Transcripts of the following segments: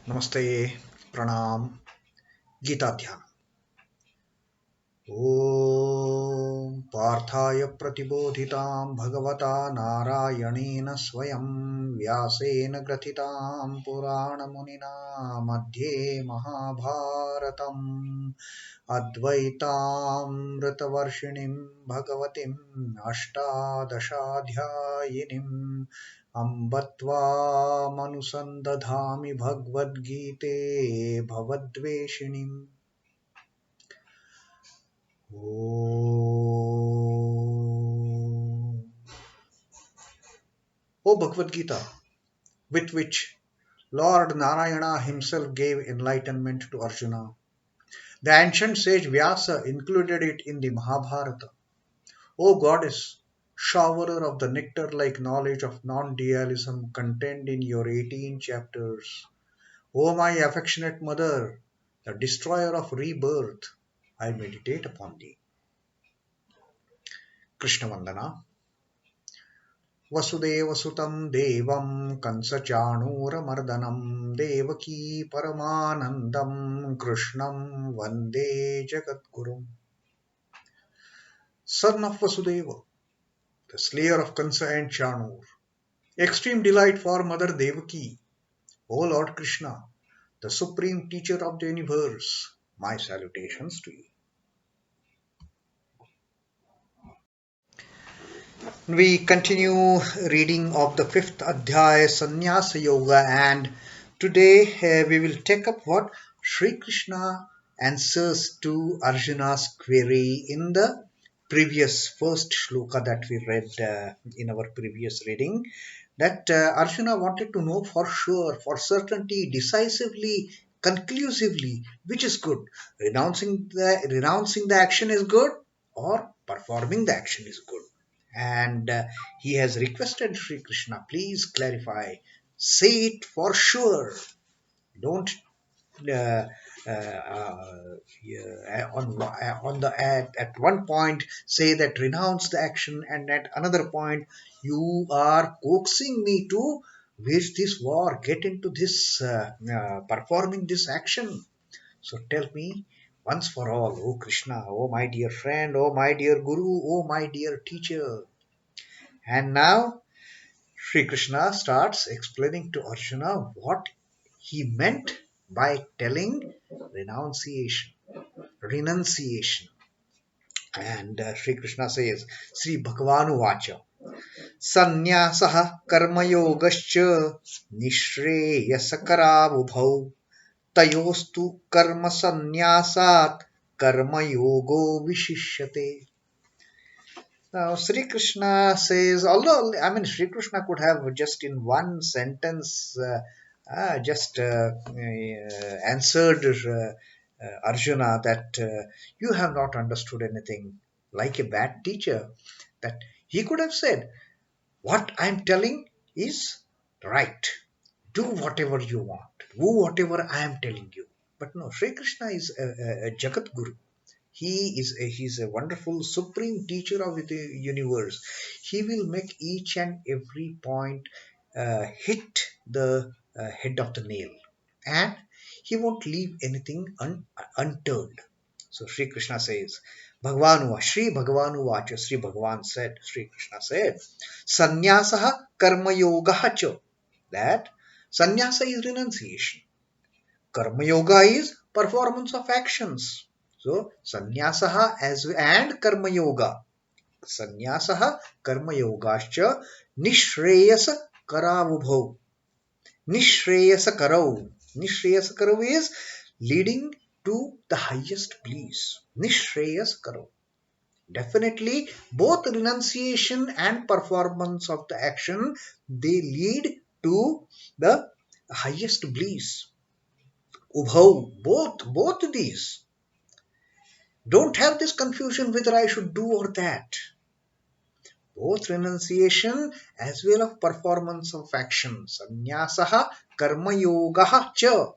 Namaste, Pranam, Gita Dhyana. Om Parthaya Pratibodhitam Bhagavata Narayanena Swayam Vyasena Gratitam Purana Munina Madhye Mahabharatam Advaitam Ritavarshinim Bhagavatim Ashtadashadhyayinim Ambatva Manusandadhami Bhagavad Gite Bhavadveshinim. O Bhagavad Gita, with which Lord Narayana himself gave enlightenment to Arjuna, the ancient sage Vyasa included it in the Mahabharata. O goddess, showerer of the nectar-like knowledge of non-dualism contained in your 18 chapters, O my affectionate mother, the destroyer of rebirth, I meditate upon thee. Krishna Vandana. Vasudevasutam devam kansachanuramardanam devaki paramanandam krishnam vande jagadgurum. Son of Vasudeva, the slayer of Kansa and Chanur, extreme delight for Mother Devaki, O Lord Krishna, the supreme teacher of the universe, my salutations to you. We continue reading of the 5th Adhyaya Sannyasa Yoga, and today we will take up what Sri Krishna answers to Arjuna's query in the previous first shloka that we read in our previous reading, that Arjuna wanted to know for sure, for certainty, decisively, conclusively, which is good. Renouncing the action is good, or performing the action is good. And he has requested Sri Krishna, please clarify, say it for sure. Don't uh, at one point say that renounce the action, and at another point you are coaxing me to wage this war, get into this performing this action. So tell me once for all, O Krishna, O my dear friend, O my dear Guru, O my dear teacher. And now Sri Krishna starts explaining to Arjuna what he meant by telling renunciation. And Sri Krishna says, Sri Bhagavan uvācha, sannyāsaḥ karma-yogaśh niḥśhreyasa-karāvubhau tayostu karma-sannyāsāt karma-yogo viśhiṣhyate. Now, Sri Krishna says, although, Sri Krishna could have just in one sentence answered Arjuna that you have not understood anything, like a bad teacher, that he could have said, what I'm telling is right. Do whatever you want. Do whatever I am telling you. But no, Sri Krishna is a Jagat Guru. He's a wonderful supreme teacher of the universe. He will make each and every point hit the head of the nail, and he won't leave anything unturned. So Sri Krishna says, Sri Bhagavan uvācha, Sri Bhagavan said, Sri Krishna said, Sannyāsaḥ karma-yogaśh, that sannyasa is renunciation. Karma-yoga is performance of actions. So, sannyāsaḥ and karma-yoga. Sannyāsaḥ karma-yogaśh niḥśhreyasa-karāvubhau. Niḥśhreyasa-karau. Niḥśhreyasa-karau is leading to the highest bliss. Niḥśhreyasa-karau. Definitely, both renunciation and performance of the action, they lead to the highest bliss. Ubhau, both these. Don't have this confusion whether I should do or that. Both renunciation as well as performance of action. Sannyāsaḥ karma-yogaśh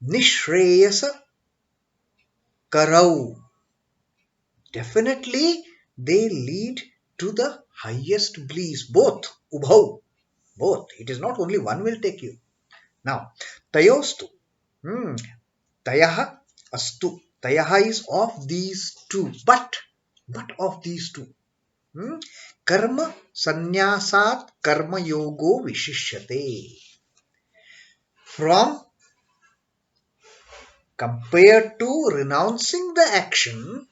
niḥśhreyasa-karau. Definitely they lead to the highest bliss. Both. Ubhau. Both. It is not only one will take you. Now, tayostu. Tayaha astu. Tayaha is of these two, but of these two. Karma-sannyāsāt karma-yogo viśhiṣhyate. From compared to renouncing the action,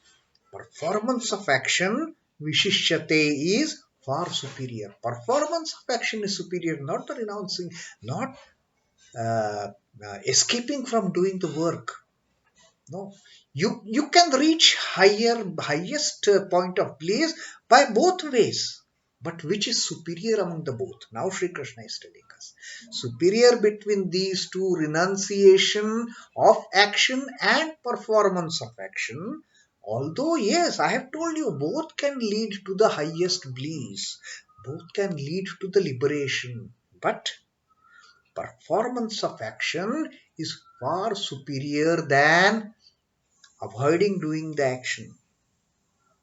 performance of action, viśhiṣhyate, is far superior. Performance of action is superior, not the renouncing, not escaping from doing the work. No, you can reach highest point of bliss by both ways. But which is superior among the both? Now Sri Krishna is telling us. Superior between these two, renunciation of action and performance of action. Although, yes, I have told you, both can lead to the highest bliss. Both can lead to the liberation. But performance of action is far superior than avoiding doing the action.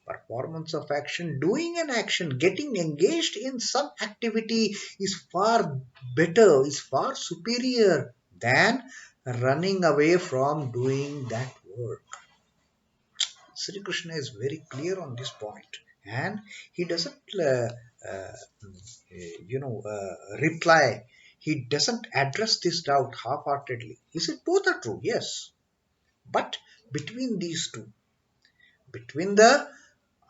Performance of action, doing an action, getting engaged in some activity is far better, is far superior than running away from doing that work. Sri Krishna is very clear on this point, and he doesn't, reply. He doesn't address this doubt half-heartedly. He said both are true, yes, but between these two, between the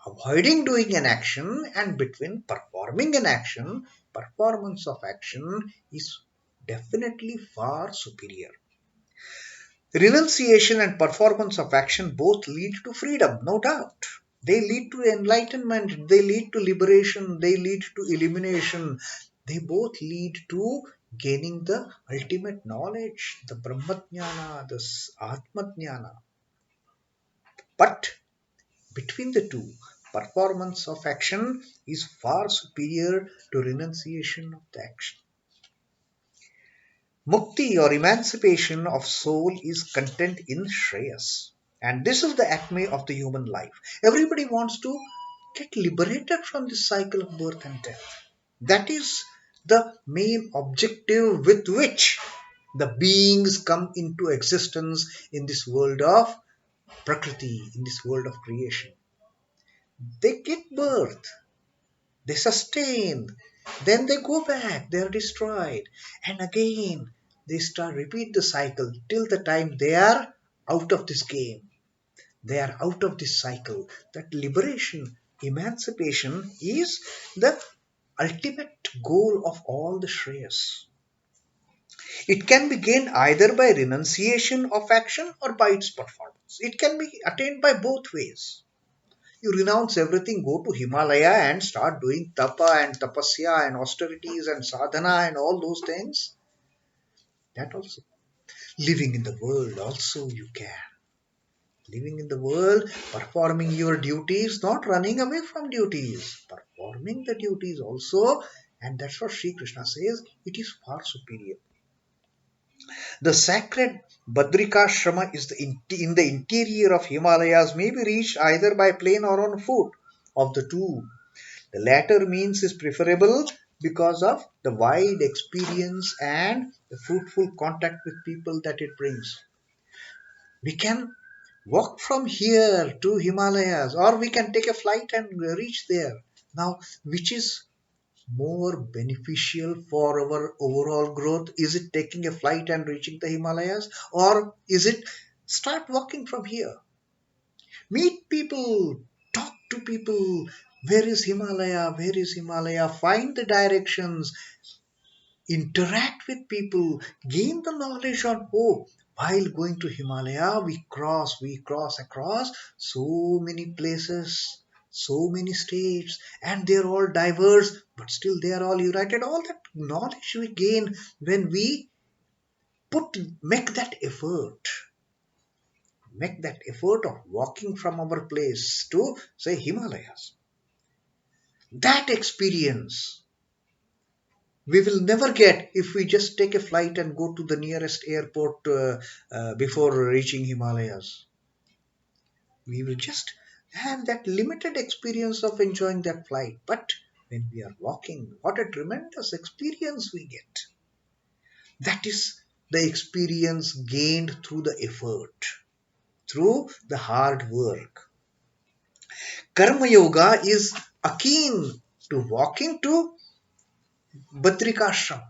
avoiding doing an action and between performing an action, performance of action is definitely far superior. Renunciation and performance of action both lead to freedom, no doubt. They lead to enlightenment, they lead to liberation, they lead to illumination. They both lead to gaining the ultimate knowledge, the Brahmajnana, the Atmajnana. But between the two, performance of action is far superior to renunciation of the action. Mukti, or emancipation of soul, is content in Shreyas. And this is the acme of the human life. Everybody wants to get liberated from this cycle of birth and death. That is the main objective with which the beings come into existence in this world of Prakriti, in this world of creation. They get birth, they sustain, then they go back, they are destroyed, and again they repeat the cycle till the time they are out of this game, they are out of this cycle. That liberation, emancipation, is the ultimate goal of all the Shreyas. It can be gained either by renunciation of action or by its performance. It can be attained by both ways. You renounce everything, go to Himalaya and start doing tapa and tapasya and austerities and sadhana and all those things. That also. Living in the world also you can. Living in the world, performing your duties, not running away from duties. Performing the duties also. And that's what Sri Krishna says, it is far superior. The sacred Badrikashrama is in the interior of Himalayas, may be reached either by plane or on foot. Of the two, the latter means is preferable because of the wide experience and the fruitful contact with people that it brings. We can walk from here to Himalayas, or we can take a flight and reach there. Now, which is more beneficial for our overall growth? Is it taking a flight and reaching the Himalayas, or is it start walking from here? Meet people, talk to people. Where is Himalaya? Where is Himalaya? Find the directions, interact with people, gain the knowledge on, oh, while going to Himalaya, we cross across so many places, so many states, and they're all diverse, but still they are all united. All that knowledge we gain when we make that effort. Make that effort of walking from our place to, say, Himalayas. That experience we will never get if we just take a flight and go to the nearest airport before reaching Himalayas. We will just have that limited experience of enjoying that flight. But when we are walking, what a tremendous experience we get. That is the experience gained through the effort, through the hard work. Karma yoga is akin to walking to Badrikashram.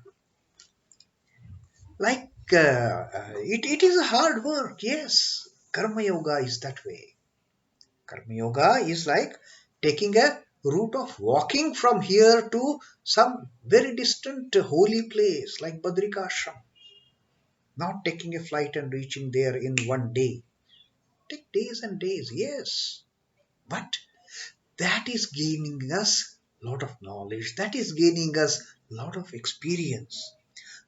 Like it is a hard work, yes. Karma yoga is that way. Karma yoga is like taking a route of walking from here to some very distant holy place like Badrikashram. Not taking a flight and reaching there in one day. Take days and days, yes. But that is gaining us a lot of knowledge. That is gaining us a lot of experience.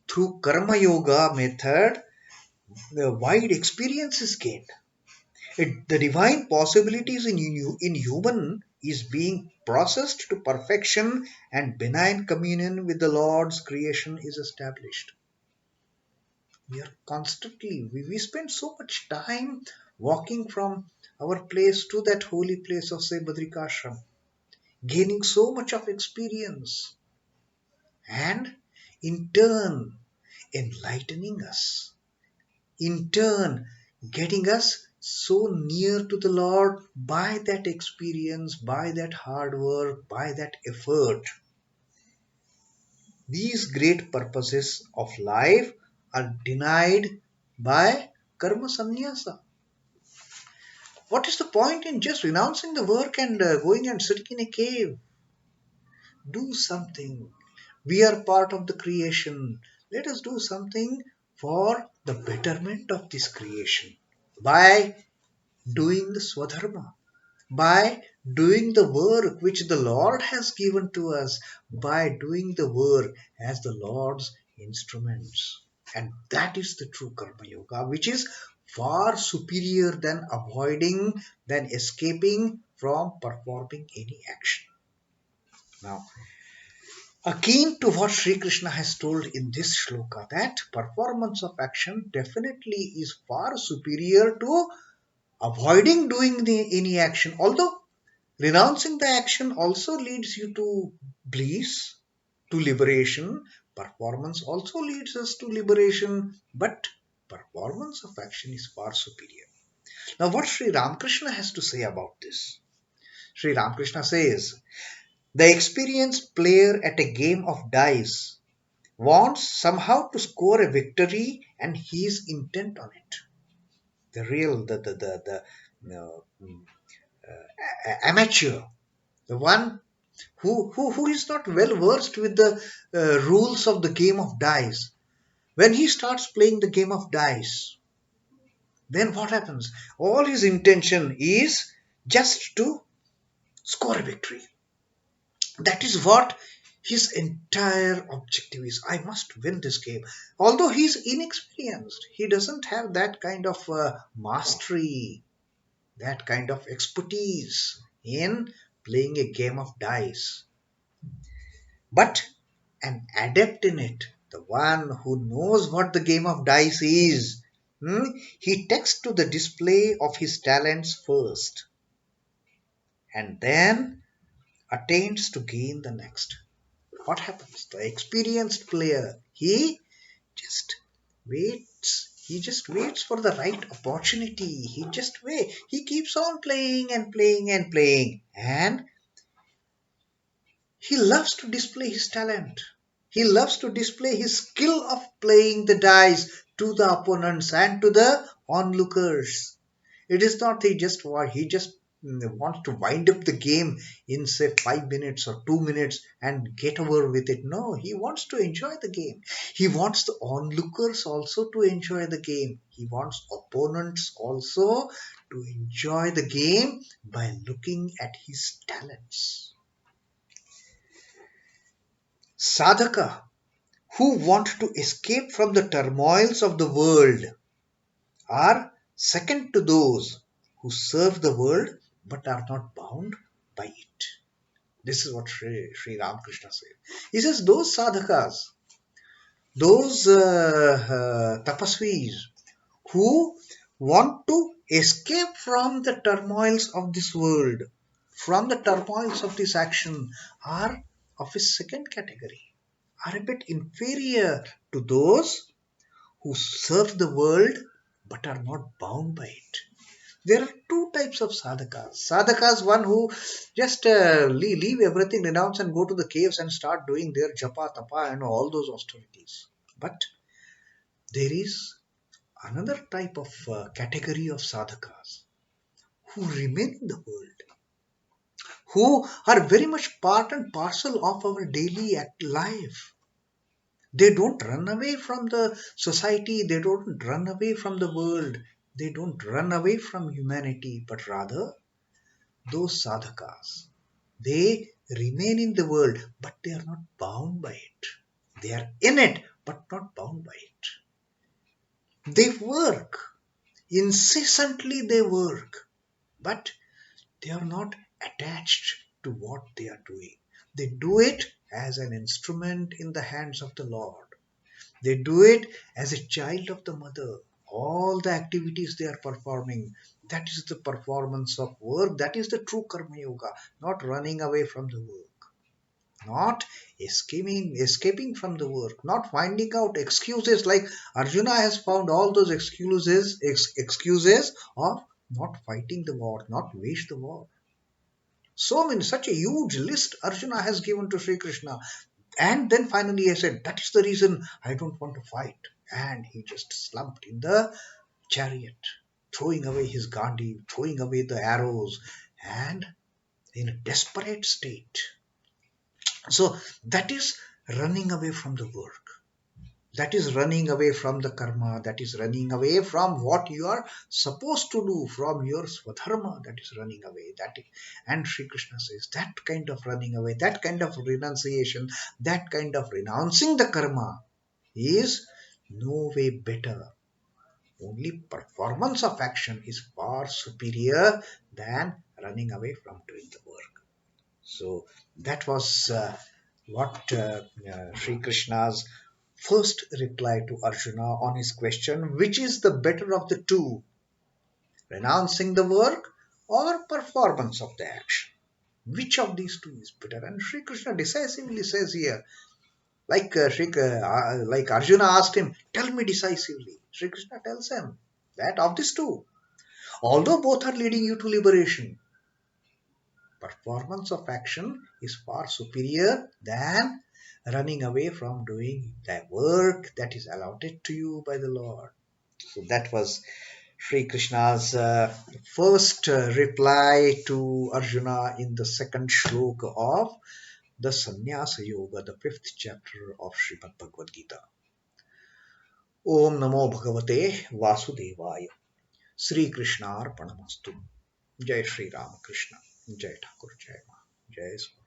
Through Karma Yoga method, the wide experience is gained. The divine possibilities in human is being processed to perfection and benign communion with the Lord's creation is established. We are constantly, we spend so much time walking from our place to that holy place of say Badrikashram, gaining so much of experience and in turn enlightening us, in turn getting us so near to the Lord by that experience, by that hard work, by that effort. These great purposes of life are denied by karma-sannyāsāt. What is the point in just renouncing the work and going and sitting in a cave? Do something. We are part of the creation. Let us do something for the betterment of this creation by doing the swadharma, by doing the work which the Lord has given to us, by doing the work as the Lord's instruments. And that is the true karma yoga, which is far superior than avoiding, than escaping from performing any action. Now, akin to what Sri Krishna has told in this shloka, that performance of action definitely is far superior to avoiding doing any action. Although renouncing the action also leads you to bliss, to liberation. Performance also leads us to liberation, but performance of action is far superior. Now, what Sri Ramakrishna has to say about this? Sri Ramakrishna says, the experienced player at a game of dice wants somehow to score a victory and he is intent on it. The real, amateur, the one who is not well versed with the rules of the game of dice, when he starts playing the game of dice, then what happens? All his intention is just to score a victory. That is what his entire objective is. I must win this game. Although he is inexperienced, he doesn't have that kind of mastery, that kind of expertise in playing a game of dice. But an adept in it, the one who knows what the game of dice is, he takes to the display of his talents first and then attains to gain the next. What happens? The experienced player, he just waits. He just waits for the right opportunity. He just waits. He keeps on playing and playing and playing. And he loves to display his talent. He loves to display his skill of playing the dice to the opponents and to the onlookers. It is not he just wants to wind up the game in say 5 minutes or 2 minutes and get over with it. No, he wants to enjoy the game. He wants the onlookers also to enjoy the game. He wants opponents also to enjoy the game by looking at his talents. Sadhaka who want to escape from the turmoils of the world are second to those who serve the world but are not bound by it. This is what Sri Ramakrishna says. He says those sadhakas, those tapasvis who want to escape from the turmoils of this world, from the turmoils of this action, are of a second category, are a bit inferior to those who serve the world but are not bound by it. There are two types of sadhakas. Sadhakas, one who just leave everything, renounce and go to the caves and start doing their japa, tapa and all those austerities. But there is another type of category of sadhakas who remain in the world, who are very much part and parcel of our daily life. They don't run away from the society, they don't run away from the world, they don't run away from humanity, but rather those sadhakas, they remain in the world, but they are not bound by it. They are in it, but not bound by it. They work, incessantly they work, but they are not attached to what they are doing. They do it as an instrument in the hands of the Lord. They do it as a child of the mother. All the activities they are performing, that is the performance of work. That is the true karma yoga, not running away from the work, not escaping from the work, not finding out excuses like Arjuna has found all those excuses of not fighting the war, not wage the war. So many, such a huge list Arjuna has given to Sri Krishna. And then finally he said, that is the reason I don't want to fight. And he just slumped in the chariot, throwing away his Gandhi, throwing away the arrows, and in a desperate state. So that is running away from the work. That is running away from the karma. That is running away from what you are supposed to do, from your swadharma. That is running away. And Sri Krishna says that kind of running away, that kind of renunciation, that kind of renouncing the karma is no way better. Only performance of action is far superior than running away from doing the work. So that was what Sri Krishna's first reply to Arjuna on his question, which is the better of the two, renouncing the work or performance of the action? Which of these two is better? And Sri Krishna decisively says here, like like Arjuna asked him, tell me decisively. Sri Krishna tells him that of these two, although both are leading you to liberation, performance of action is far superior than running away from doing the work that is allotted to you by the Lord. So that was Sri Krishna's first reply to Arjuna in the second shloka of the Sannyas Yoga, the fifth chapter of Srimad Bhagavad Gita. Om Namo Bhagavate Vasudevaya. Sri Krishna Arpanamastu. Jai Sri Ramakrishna. Jai Thakur Jai Ma. Jai Swami.